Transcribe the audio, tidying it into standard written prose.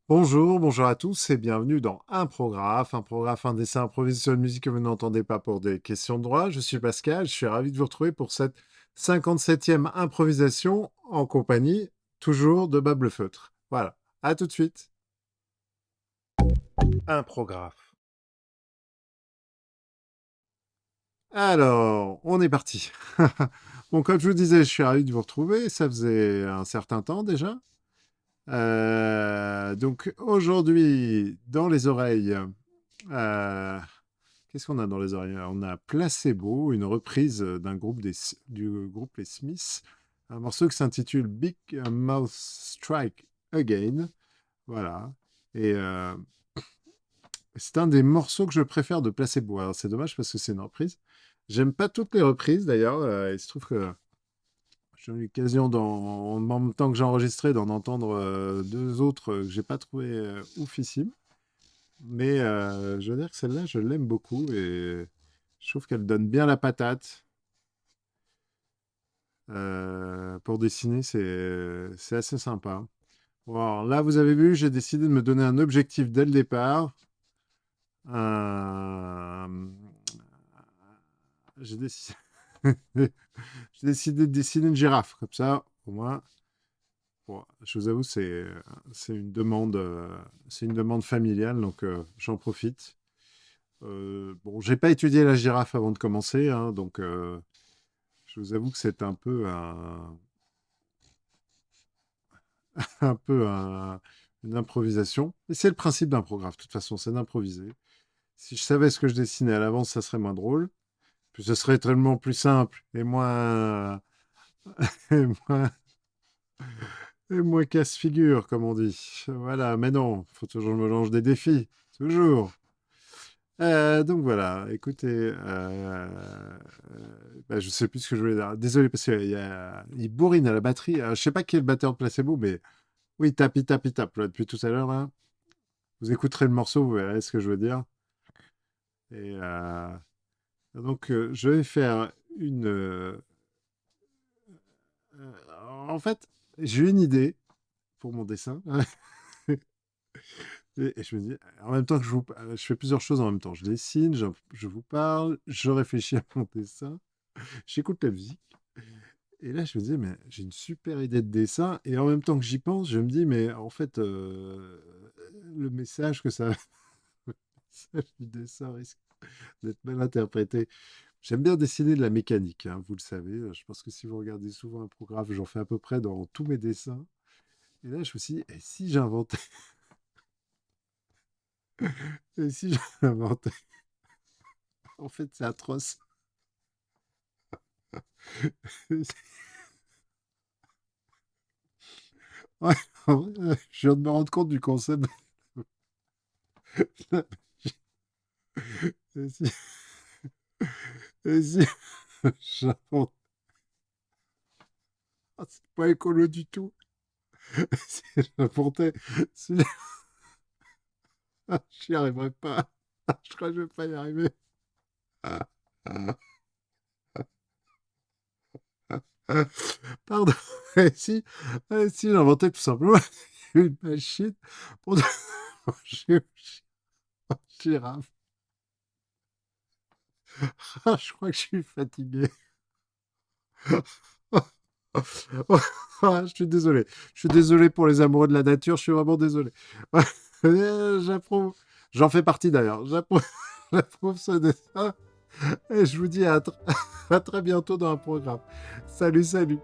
Bonjour à tous et bienvenue dans un dessin improvisé sur une musique que vous n'entendez pas pour des questions de droit. Je suis Pascal, je suis ravi de vous retrouver pour cette 57e improvisation en compagnie toujours de Bab le Feutre. Voilà, à tout de suite. Imprographe. Alors, on est parti. Bon, comme je vous disais, je suis ravi de vous retrouver. Ça faisait un certain temps déjà. Donc aujourd'hui, dans les oreilles, euh, qu'est-ce qu'on a dans les oreilles? On a Placebo, une reprise du groupe Les Smiths, un morceau qui s'intitule Big Mouth Strike Again. Voilà. Et c'est un des morceaux que je préfère de Placebo. Alors c'est dommage parce que c'est une reprise. J'aime pas toutes les reprises d'ailleurs. Il se trouve que j'ai eu l'occasion, en même temps que j'ai enregistré, d'en entendre deux autres que j'ai pas trouvé oufissimes. Mais je veux dire que celle-là, je l'aime beaucoup et je trouve qu'elle donne bien la patate. Pour dessiner, c'est assez sympa. Bon, alors là, vous avez vu, j'ai décidé de me donner un objectif dès le départ. Euh, j'ai décidé... j'ai décidé de dessiner une girafe. Comme ça, au moins, bon, je vous avoue, c'est une demande familiale, donc j'en profite. Bon, j'ai pas étudié la girafe avant de commencer, hein, donc je vous avoue que c'est un peu une improvisation. Et c'est le principe d'un programme, de toute façon, c'est d'improviser. Si je savais ce que je dessinais à l'avance, ça serait moins drôle. Puis ce serait tellement plus simple et moins, et moins casse-figure, comme on dit. Voilà, mais non, faut toujours que je me lance des défis. Toujours. Donc voilà, écoutez, bah, je sais plus ce que je voulais dire. Désolé parce il bourrine à la batterie. Je sais pas qui est le batteur de Placebo, mais oui, il tape là, depuis tout à l'heure là. Vous écouterez le morceau, vous verrez ce que je veux dire. Et donc je vais faire en fait, j'ai une idée pour mon dessin. Et je me dis, en même temps que je fais plusieurs choses en même temps. Je dessine, je vous parle, je réfléchis à mon dessin, j'écoute la musique. Et là, je me dis, mais j'ai une super idée de dessin. Et en même temps que j'y pense, je me dis, mais en fait, le message que ça, le message du dessin risque d'être mal interprété. J'aime bien dessiner de la mécanique, hein, vous le savez. Je pense que si vous regardez souvent un programme, j'en fais à peu près dans tous mes dessins. Et là, je me suis dit, et si j'inventais, et si j'inventais, en fait, c'est atroce. Ouais, en vrai, je viens de me rendre compte du concept. Et si, et si j'invente, ah, c'est pas écolo du tout. Si j'inventais, si j'y arriverais pas. Je crois que je vais pas y arriver. Pardon. Et si j'inventais tout simplement une machine pour manger une girafe. Je crois que je suis fatigué. Je suis désolé. Je suis désolé pour les amoureux de la nature. Je suis vraiment désolé. J'approuve. J'en fais partie d'ailleurs. J'approuve, j'approuve ce dessin. Et je vous dis à très bientôt dans un programme. Salut, salut.